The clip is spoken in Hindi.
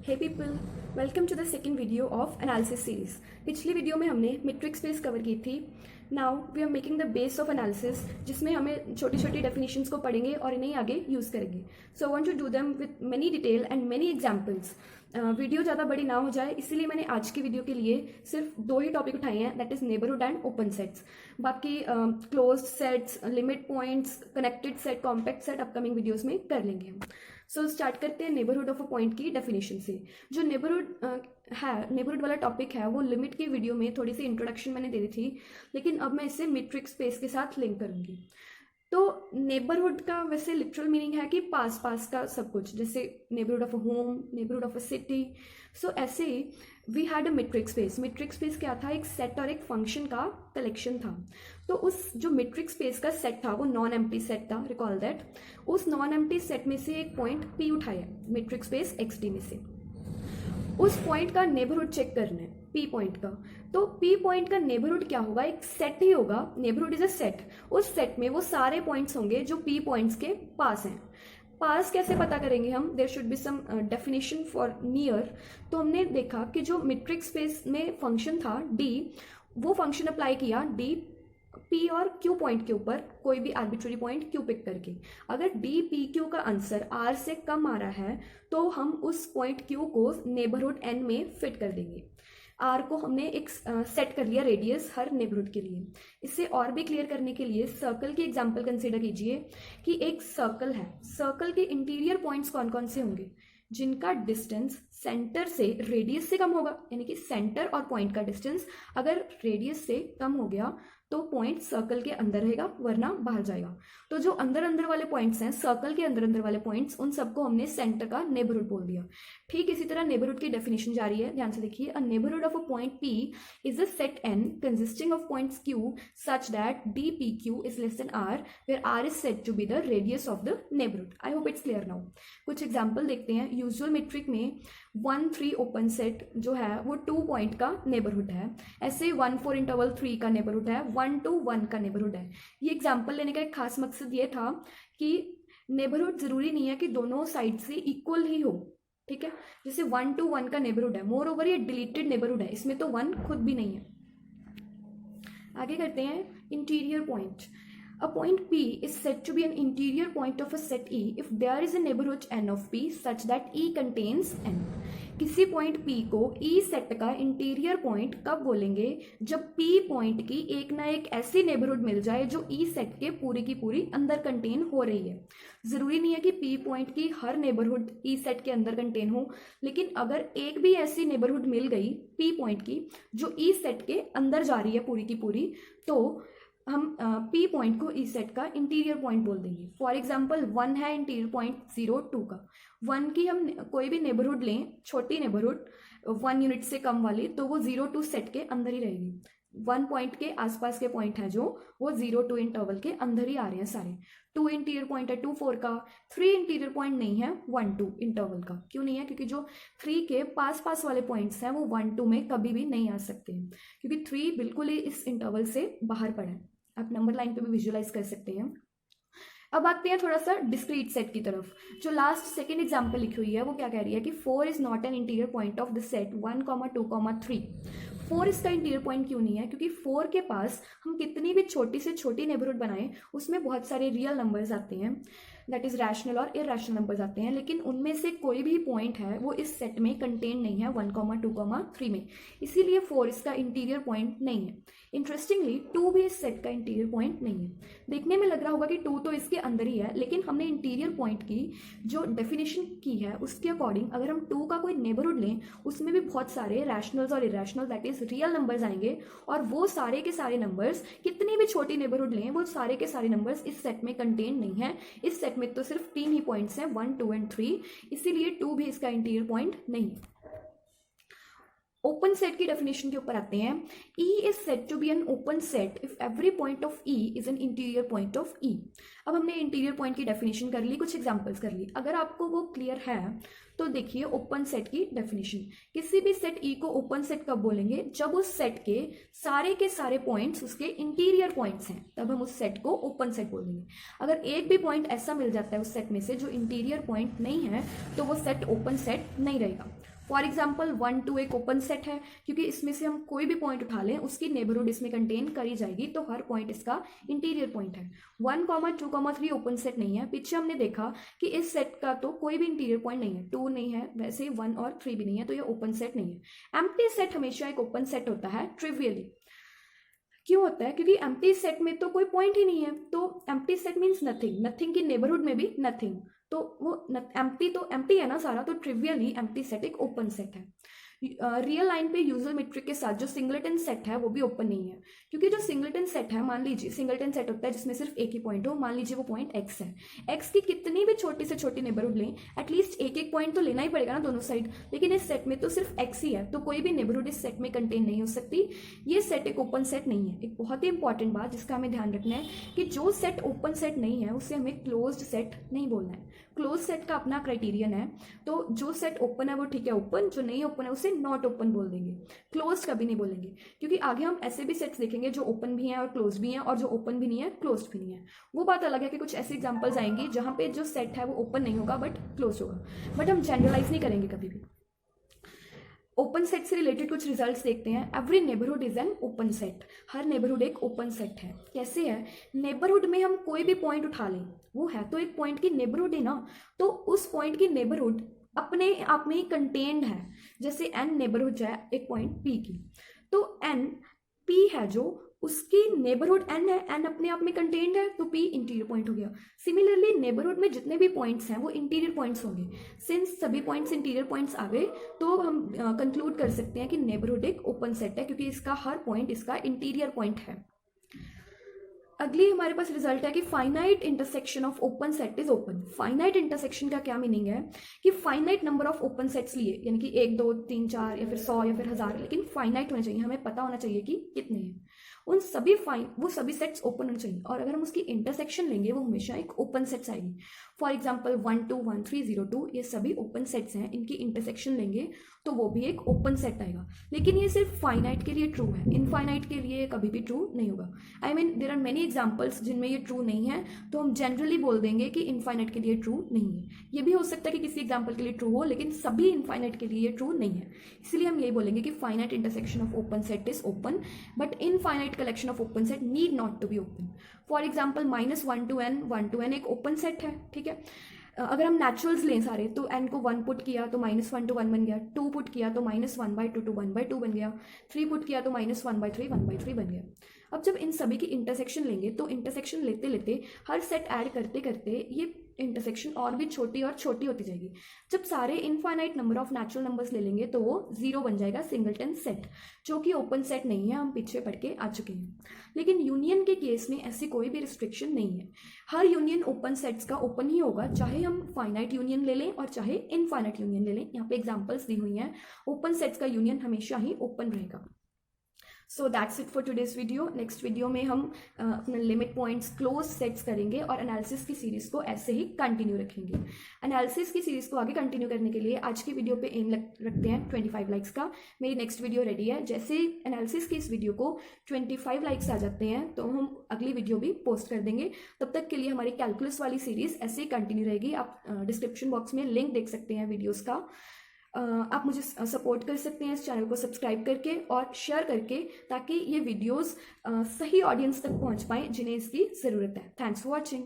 Hey people, welcome to the second video of analysis series. पिछली वीडियो में हमने मैट्रिक्स स्पेस कवर की थी। Now we are making the base of analysis, जिसमें हमें छोटी छोटी डेफिनेशंस को पढ़ेंगे और इन्हें आगे यूज़ करेंगे। So I want to do them with many detail and many examples. Video ज़्यादा बड़ी ना हो जाए, इसीलिए मैंने आज की वीडियो के लिए सिर्फ दो ही टॉपिक उठाए हैं, that is neighbourhood and open sets. बाकी closed sets, limit points, connected set, compact set upcoming videos में कर लेंगे हम। सो स्टार्ट करते हैं नेबरहुड ऑफ अ पॉइंट की डेफिनेशन से। जो नेबरहुड वाला टॉपिक है वो लिमिट की वीडियो में थोड़ी सी इंट्रोडक्शन मैंने दे दी थी, लेकिन अब मैं इसे मैट्रिक्स स्पेस के साथ लिंक करूंगी। तो नेबरहुड का वैसे लिटरल मीनिंग है कि पास पास का सब कुछ, जैसे neighbourhood of a home, neighbourhood of a city. So ऐसे ही we had a metric space. Metric space क्या था? एक सेट और एक फंक्शन का कलेक्शन था। तो उस जो मैट्रिक्स स्पेस का सेट था वो नॉन एम्प्टी सेट था, रिकॉल दैट। उस नॉन एम्प्टी सेट में से एक पॉइंट पी उठाया मैट्रिक्स स्पेस एक्स डी में से। उस पॉइंट का नेबरहुड चेक करना है, पी पॉइंट का। तो पी पॉइंट का नेबरहुड क्या होगा? एक सेट ही होगा। Neighbourhood is a set. उस सेट में वो सारे पॉइंट्स होंगे जो पी पॉइंट्स के पास हैं। पास कैसे पता करेंगे हम? There should be some definition for near. तो हमने देखा कि जो मैट्रिक्स स्पेस में फंक्शन था डी, वो फंक्शन अप्लाई किया डी पी और क्यू पॉइंट के ऊपर, कोई भी आर्बिट्ररी पॉइंट क्यू पिक करके। अगर डी पी क्यू का आंसर आर से कम आ रहा है तो हम उस पॉइंट क्यू को नेबरहुड एन में फिट कर देंगे। आर को हमने एक सेट कर लिया रेडियस हर नेबरहुड के लिए। इसे और भी क्लियर करने के लिए सर्कल की एग्जांपल कंसीडर कीजिए कि एक सर्कल है। सर्कल के इंटीरियर पॉइंट्स कौन कौन से होंगे? जिनका डिस्टेंस सेंटर से रेडियस से कम होगा, यानी कि सेंटर और पॉइंट का डिस्टेंस अगर रेडियस से कम हो गया तो पॉइंट सर्कल के अंदर रहेगा, वरना बाहर जाएगा। तो जो अंदर अंदर वाले पॉइंट्स हैं, सर्कल के अंदर अंदर वाले पॉइंट्स, उन सबको हमने सेंटर का नेबरहुड बोल दिया। ठीक इसी तरह नेबरहुड की डेफिनेशन जारी है, ध्यान से देखिए। A neighbourhood of a point P is a set N consisting of points Q such that D P Q is less than R, where R is said to be the radius of the neighbourhood. I hope it's clear now. कुछ एग्जाम्पल देखते हैं। यूजुअल मेट्रिक में 1 3 ओपन सेट जो है वो 2 पॉइंट का नेबरहुड है। ऐसे 1 4 इंटरवल 3 का नेबरहुड है, 1 2 1 का नेबरहुड है। ये एग्जाम्पल लेने का एक खास मकसद ये था कि नेबरहुड जरूरी नहीं है कि दोनों साइड से इक्वल ही हो, ठीक है। जैसे 1 2 1 का नेबरहुड है, मोर ओवर ये डिलीटेड नेबरहुड है, इसमें तो 1 खुद भी नहीं है। आगे करते हैं interior point. A point P is said to be an interior point of a set E if there is a neighborhood n of P such that E contains n. किसी पॉइंट P को E सेट का इंटीरियर पॉइंट कब बोलेंगे? जब P पॉइंट की एक ना एक ऐसी नेबरहुड मिल जाए जो E सेट के पूरी की पूरी अंदर कंटेन हो रही है। जरूरी नहीं है कि P पॉइंट की हर नेबरहुड E सेट के अंदर कंटेन हो, लेकिन अगर एक भी ऐसी नेबरहुड मिल गई P पॉइंट की जो E सेट के अंदर जा रही है पूरी की पूरी, तो हम P पॉइंट को E सेट का इंटीरियर पॉइंट बोल देंगे। फॉर एग्जाम्पल 1 है इंटीरियर पॉइंट 0 2 का। 1 की हम कोई भी नेबरहुड लें, छोटी नेबरहुड 1 यूनिट से कम वाली, तो वो 0 2 सेट के अंदर ही रहेगी। 1 पॉइंट के आसपास के पॉइंट है जो वो 0 2 इंटरवल के अंदर ही आ रहे हैं सारे। 2 इंटीरियर पॉइंट है 2 4 का। 3 इंटीरियर पॉइंट नहीं है 1 2 इंटरवल का। क्यों नहीं है? क्योंकि जो 3 के पास पास वाले पॉइंट्स हैं वो 1 2 में कभी भी नहीं आ सकते हैं, क्योंकि 3 बिल्कुल ही इस इंटरवल से बाहर पड़ा है। आप नंबर लाइन पे भी विजुअलाइज कर सकते हैं। अब आते हैं थोड़ा सा डिस्क्रीट सेट की तरफ। जो लास्ट सेकेंड एग्जांपल लिखी हुई है वो क्या कह रही है कि 4 is not an interior point of the set 1 2 3। 4 इसका इंटीरियर पॉइंट क्यों नहीं है? क्योंकि 4 के पास हम कितनी भी छोटी से छोटी नेबरहुड बनाएं उसमें बहुत सारे रियल नंबर्स आते हैं, दैट इज रैशनल और इरेशनल नंबर्स आते हैं, लेकिन उनमें से कोई भी पॉइंट है वो इस सेट में कंटेन नहीं है 1 2 3 में। इसीलिए 4 इसका इंटीरियर पॉइंट नहीं है। इंटरेस्टिंगली 2 भी इस सेट का इंटीरियर पॉइंट नहीं है। देखने में लग रहा होगा कि 2 तो इसके अंदर ही है, लेकिन हमने इंटीरियर पॉइंट की जो डेफिनेशन की है उसके अकॉर्डिंग अगर हम 2 का कोई नेबरहुड लें उसमें भी बहुत सारे रैशनल्स और irrational that is real numbers आएंगे, और वो सारे के सारे नंबर्स कितनी भी छोटी नेबरहुड लें वो सारे के सारे नंबर्स इस सेट में कंटेन नहीं है। इस सेट में तो सिर्फ 3 ही पॉइंट्स हैं 1 2 एंड 3, इसीलिए 2 भी इसका इंटीरियर पॉइंट नहीं है। ओपन सेट की डेफिनेशन के ऊपर आते हैं। E is said to be an open set if every point of E is an interior point of E। अब हमने इंटीरियर पॉइंट की डेफिनेशन कर ली, कुछ एग्जांपल्स कर ली। अगर आपको वो क्लियर है तो देखिए ओपन सेट की डेफिनेशन। किसी भी सेट E को ओपन सेट कब बोलेंगे? जब उस सेट के सारे पॉइंट्स उसके इंटीरियर पॉइंट्स हैं, तब हम उस सेट को ओपन सेट बोलेंगे। अगर एक भी पॉइंट ऐसा मिल जाता है उस सेट में से जो इंटीरियर पॉइंट नहीं है तो वो सेट ओपन सेट नहीं रहेगा। फॉर एग्जाम्पल 1 2 एक ओपन सेट है, क्योंकि इसमें से हम कोई भी पॉइंट उठा लें उसकी नेबरहुड इसमें कंटेन करी जाएगी, तो हर पॉइंट इसका इंटीरियर पॉइंट है। 1 2 3 ओपन सेट नहीं है। पीछे हमने देखा कि इस सेट का तो कोई भी इंटीरियर पॉइंट नहीं है, 2 नहीं है, वैसे ही 1 और 3 भी नहीं है, तो ये ओपन सेट नहीं है। एम्प्टी सेट हमेशा एक ओपन सेट होता है ट्रिवियली। क्यों होता है? क्योंकि एम्प्टी सेट में तो कोई पॉइंट ही नहीं है, तो empty set means nothing, nothing की नेबरहुड में भी नथिंग, तो वो एम्प्टी तो एम्प्टी है ना सारा, तो ट्रिवियली एम्प्टी सेट एक ओपन सेट है। रियल लाइन पे यूजुअल मेट्रिक के साथ जो सिंगलेटन सेट है वो भी ओपन नहीं है, क्योंकि जो सिंगलेटन सेट है, मान लीजिए सिंगलेटन सेट होता है जिसमें सिर्फ एक ही पॉइंट हो, मान लीजिए वो पॉइंट एक्स है। एक्स की कितनी भी छोटी से छोटी नेबरहुड लें, एटलीस्ट एक एक पॉइंट तो लेना ही पड़ेगा ना दोनों साइड, लेकिन इस सेट में तो सिर्फ एक्स ही है, तो कोई भी नेबरहुड इस सेट में कंटेन नहीं हो सकती। ये सेट एक ओपन सेट नहीं है। एक बहुत ही इंपॉर्टेंट बात जिसका हमें ध्यान रखना है कि जो सेट ओपन सेट नहीं है उसे हमें क्लोज्ड सेट नहीं बोलना है। क्लोज सेट का अपना क्राइटेरियन है, तो जो सेट ओपन है वो ठीक है ओपन, जो नहीं ओपन है उसे नॉट ओपन बोल देंगे, क्लोज कभी नहीं बोलेंगे। क्योंकि आगे हम ऐसे भी सेट्स देखेंगे जो ओपन भी हैं और क्लोज भी हैं, और जो ओपन भी नहीं है क्लोज भी नहीं है। वो बात अलग है कि कुछ ऐसे एग्जांपल्स आएंगी जहां पे जो सेट है वो ओपन नहीं होगा बट क्लोज होगा, बट हम जनरलाइज नहीं करेंगे कभी भी। ओपन सेट से रिलेटेड कुछ रिजल्ट्स देखते हैं। Every neighbourhood is an open set. Her neighbourhood एक ओपन सेट है। कैसे है? नेबरहुड में हम कोई भी पॉइंट उठा लें, वो है तो एक पॉइंट की नेबरहुड ही ना, तो उस पॉइंट की नेबरहुड अपने आप में ही कंटेन्ड है। जैसे एन नेबरहुड है एक पॉइंट पी की, तो एन पी है जो उसकी नेबरहुड एन है, एन अपने आप में कंटेन्ड है, तो पी इंटीरियर पॉइंट हो गया। सिमिलरली नेबरहुड में जितने भी पॉइंट्स हैं वो इंटीरियर पॉइंट्स होंगे। सिंस सभी पॉइंट्स इंटीरियर पॉइंट्स आ गए, तो हम कंक्लूड कर सकते हैं कि नेबरहुड एक ओपन सेट है, क्योंकि इसका हर पॉइंट इसका इंटीरियर पॉइंट है। अगली हमारे पास रिजल्ट है कि finite intersection of open set is open. Finite intersection का क्या मीनिंग है कि finite number of open sets लिए, यानी कि 1 2 3 4 या फिर 100 या फिर 1000, लेकिन फाइनाइट होना चाहिए, हमें पता होना चाहिए कि कितने हैं। उन सभी वो सभी सेट्स ओपन होने चाहिए, और अगर हम उसकी इंटरसेक्शन लेंगे वो हमेशा एक ओपन सेट्स आएगी। फॉर एग्जाम्पल 1 2 1 3 0 2 ये सभी ओपन सेट्स हैं, इनकी इंटरसेक्शन लेंगे तो वो भी एक ओपन सेट आएगा। लेकिन ये सिर्फ फाइनाइट के लिए ट्रू है, इनफाइनाइट के लिए कभी भी ट्रू नहीं होगा। I mean there are many examples जिनमें ये ट्रू नहीं है, तो हम जनरली बोल देंगे कि इनफाइनाइट के लिए ट्रू नहीं है। ये भी हो सकता है कि किसी एग्जाम्पल के लिए ट्रू हो, लेकिन सभी इनफाइनाइट के लिए ट्रू नहीं है। इसलिए हम यही बोलेंगे कि finite intersection of open set is open, but infinite collection of open set need not to be open. For example -1 to n एक ओपन सेट है, ठीक है। अगर हम नेचुरल्स लें सारे, तो n को 1 पुट किया तो -1 to 1 बन गया, 2 पुट किया तो -1/2 to 1/2 बन गया, 3 पुट किया तो -1/3 1/3 बन गया। अब जब इन सभी की इंटरसेक्शन लेंगे, तो इंटरसेक्शन लेते लेते हर सेट ऐड करते करते ये इंटरसेक्शन और भी छोटी और छोटी होती जाएगी। जब सारे infinite number of natural numbers ले लेंगे तो वो 0 बन जाएगा, सिंगलटन सेट, जो कि ओपन सेट नहीं है, हम पीछे पढ़ के आ चुके हैं। लेकिन यूनियन के केस में ऐसी कोई भी रिस्ट्रिक्शन नहीं है। हर यूनियन ओपन सेट्स का ओपन ही होगा, चाहे हम फाइनाइट यूनियन ले लें और चाहे इनफाइनाइट यूनियन ले लें। यहाँ पे एग्जाम्पल्स दी हुई हैं, ओपन सेट्स का यूनियन हमेशा ही ओपन रहेगा। So that's it for today's video. Next video में हम अपने लिमिट पॉइंट्स क्लोज सेट्स करेंगे और एनालिसिस की सीरीज को ऐसे ही कंटिन्यू रखेंगे। एनालिसिस की सीरीज को आगे कंटिन्यू करने के लिए आज की वीडियो पे एम रखते हैं 25 लाइक्स का। मेरी नेक्स्ट वीडियो रेडी है। जैसे एनालिसिस की इस वीडियो को 25 लाइक्स आ जाते हैं तो हम अगली वीडियो भी पोस्ट कर देंगे। तब तक के लिए हमारी कैलकुलस वाली सीरीज ऐसे ही कंटिन्यू रहेगी। आप डिस्क्रिप्शन बॉक्स में लिंक देख सकते हैं वीडियोज़ का। आप मुझे सपोर्ट कर सकते हैं इस चैनल को सब्सक्राइब करके और शेयर करके, ताकि ये वीडियोस सही ऑडियंस तक पहुंच पाएँ जिन्हें इसकी ज़रूरत है। Thanks for watching.